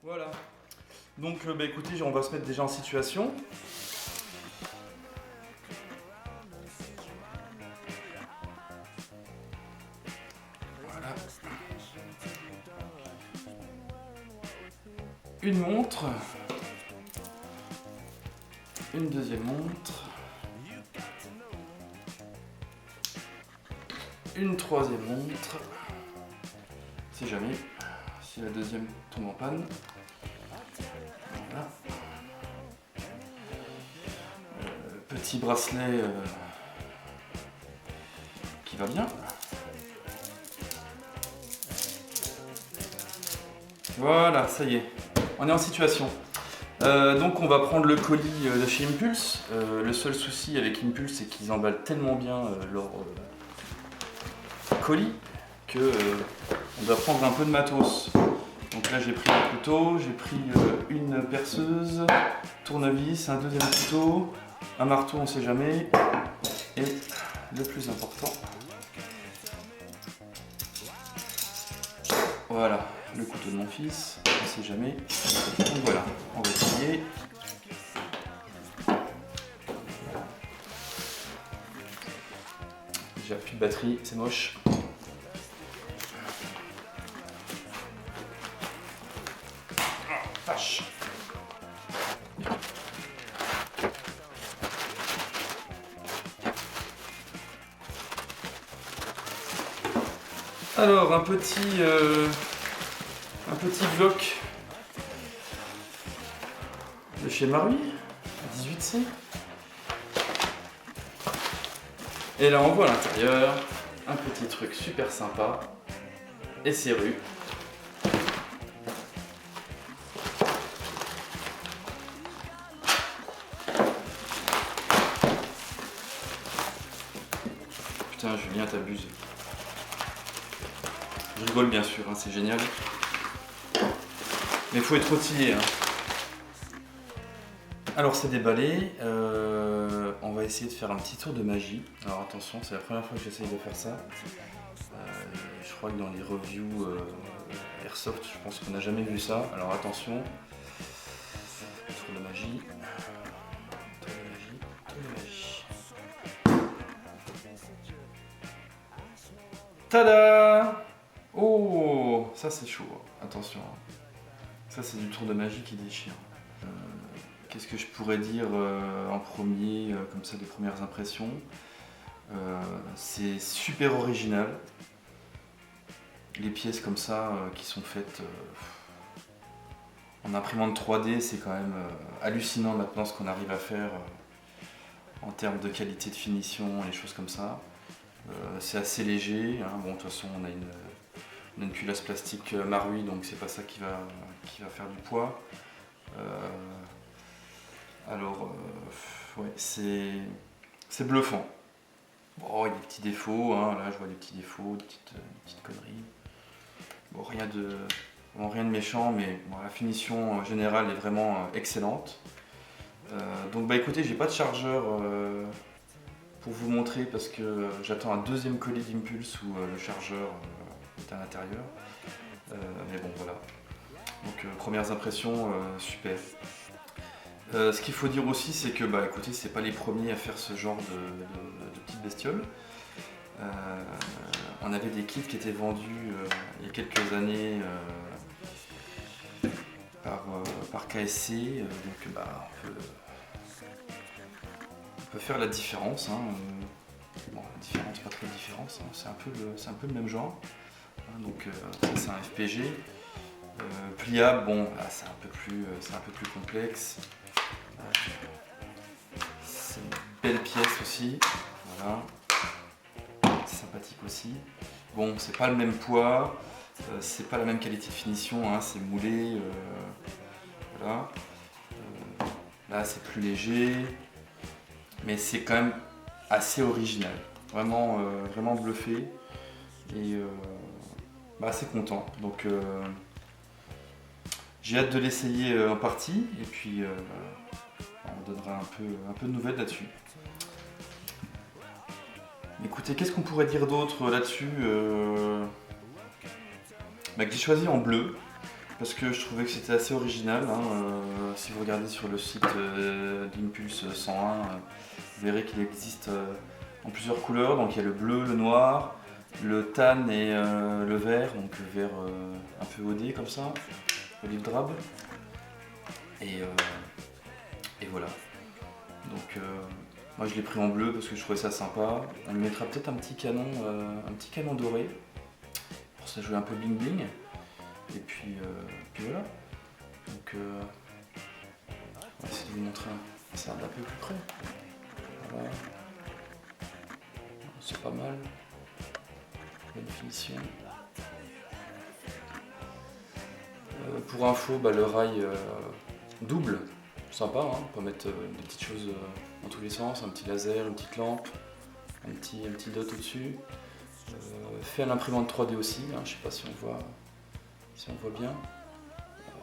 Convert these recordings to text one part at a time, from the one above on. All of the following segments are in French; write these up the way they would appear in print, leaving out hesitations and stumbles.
Voilà. Donc écoutez, on va se mettre déjà en situation. Voilà. Une montre. Une deuxième montre. Une troisième montre. Si jamais. Si la deuxième tombe en panne. Voilà. Petit bracelet qui va bien. Voilà, ça y est. On est en situation. Donc on va prendre le colis de chez Impulse. Le seul souci avec Impulse, c'est qu'ils emballent tellement bien leur colis que on doit prendre un peu de matos. Donc là j'ai pris un couteau, j'ai pris une perceuse, tournevis, un deuxième couteau, un marteau on sait jamais, et le plus important, voilà, le couteau de mon fils, on sait jamais. Donc voilà, on va essayer. Déjà plus de batterie, c'est moche. Vache. Alors un petit bloc de chez Marui, 18C. Et là on voit à l'intérieur un petit truc super sympa et serré. Putain Julien, t'abuses. Je rigole bien sûr, hein, c'est génial. Mais il faut être outillé. Hein. Alors c'est déballé, on va essayer de faire un petit tour de magie. Alors attention, c'est la première fois que j'essaye de faire ça. Je crois que dans les reviews Airsoft, je pense qu'on n'a jamais vu ça. Alors attention, tour de magie. Tour de magie, tour de magie. Tada! Oh, ça c'est chaud, attention. Ça c'est du tour de magie qui déchire. Qu'est-ce que je pourrais dire en premier, comme ça, des premières impressions. C'est super original. Les pièces comme ça qui sont faites en imprimante 3D, c'est quand même hallucinant maintenant ce qu'on arrive à faire en termes de qualité de finition, les choses comme ça. C'est assez léger. Hein. Bon, de toute façon, on a une culasse plastique Marui, donc c'est pas ça qui va faire du poids. Alors, ouais, c'est bluffant. Bon, il y a des petits défauts, hein. Là je vois des petits défauts, des petites conneries. Bon, rien de méchant, mais bon, la finition générale est vraiment excellente. Donc bah écoutez, j'ai pas de chargeur pour vous montrer parce que j'attends un deuxième colis d'Impulse où le chargeur est à l'intérieur. Mais bon voilà. Donc premières impressions, super. Ce qu'il faut dire aussi, c'est que bah écoutez, c'est pas les premiers à faire ce genre de petites bestioles. On avait des kits qui étaient vendus il y a quelques années par KSC, donc bah, on peut faire la différence. Hein. Bon, la différence, pas trop de différence, hein. C'est un peu le même genre. Hein, donc ça c'est un FPG. Pliable, bon, là, c'est un peu plus complexe. C'est une belle pièce aussi, voilà. C'est sympathique aussi. Bon, c'est pas le même poids, c'est pas la même qualité de finition, hein, c'est moulé, voilà. Là, c'est plus léger, mais c'est quand même assez original. Vraiment, vraiment bluffé et bah, assez content. Donc, j'ai hâte de l'essayer en partie et puis on donnera un peu de nouvelles là-dessus. Écoutez, qu'est-ce qu'on pourrait dire d'autre là-dessus bah, que j'ai choisi en bleu. parce que je trouvais que c'était assez original. Hein. Si vous regardez sur le site d'Impulse 101, vous verrez qu'il existe en plusieurs couleurs. Donc il y a le bleu, le noir, le tan et le vert, donc le vert un peu odé comme ça, olive drabe. Et voilà. Donc moi je l'ai pris en bleu parce que je trouvais ça sympa. On lui mettra peut-être un petit canon doré pour ça jouer un peu bling bling. Et puis voilà. Donc on va essayer de vous montrer ça d'un peu plus près. Voilà. C'est pas mal. Bonne finition. Pour info, le rail double, sympa, hein. On peut mettre des petites choses dans tous les sens, un petit laser, une petite lampe, un petit dot au-dessus. Fait à l'imprimante 3D aussi, hein. Je sais pas si on voit bien.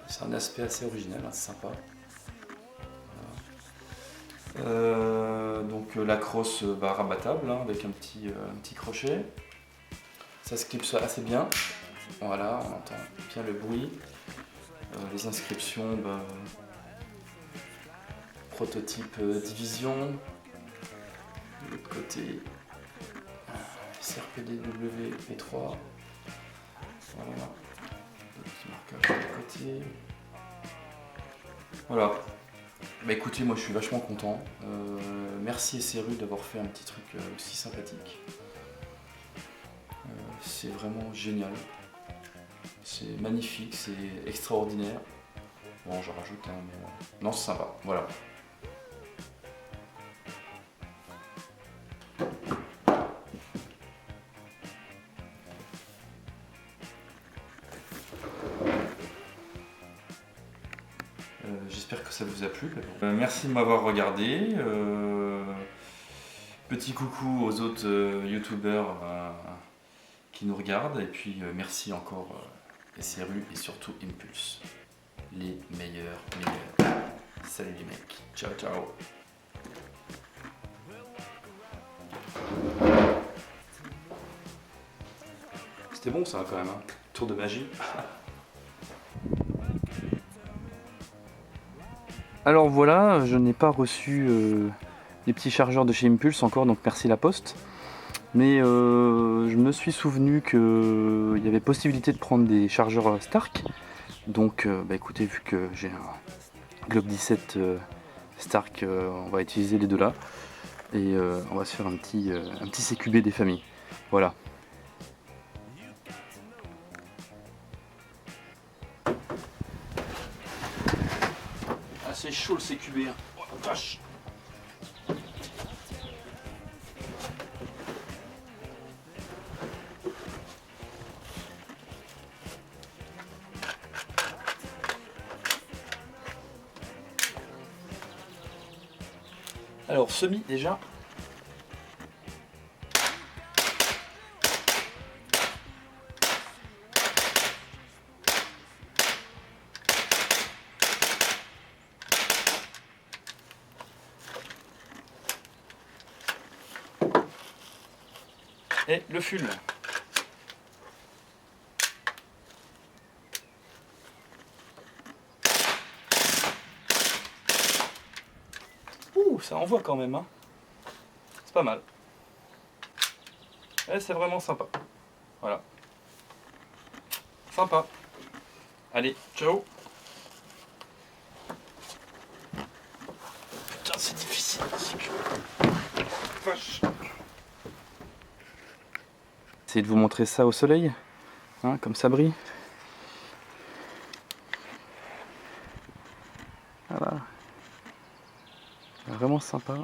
C'est un aspect assez original, hein, c'est sympa. Voilà. Donc la crosse rabattable, hein, avec un petit crochet. Ça se clipse assez bien. Voilà, on entend bien le bruit. Les inscriptions, prototype division. De l'autre côté, CRPDW P3. Voilà. Petit marquage de l'autre côté. Voilà. Écoutez, moi je suis vachement content. Merci SRU d'avoir fait un petit truc aussi sympathique. C'est vraiment génial. C'est magnifique, c'est extraordinaire. Bon, je rajoute, hein, mais non, c'est sympa. Voilà. J'espère que ça vous a plu. Merci de m'avoir regardé. Petit coucou aux autres youtubeurs qui nous regardent. Et puis merci encore SRU et surtout Impulse. Les meilleurs. Salut les mecs. Ciao, ciao. C'était bon ça quand même, hein. Tour de magie. Alors voilà, je n'ai pas reçu les petits chargeurs de chez Impulse encore, donc merci la poste. Mais je me suis souvenu qu'il y avait possibilité de prendre des chargeurs Stark. Donc écoutez, vu que j'ai un Globe 17 Stark, on va utiliser les deux là. Et on va se faire un petit CQB des familles. Voilà. Ah, c'est chaud le CQB. Hein. Oh la vache. Alors, semi déjà. Et le ful. Ouh, ça envoie quand même, hein. C'est pas mal. Et c'est vraiment sympa. Voilà. Sympa. Allez, ciao. Putain, c'est difficile. Vache. Essayez de vous montrer ça au soleil, hein, comme ça brille. Voilà. Vraiment sympa.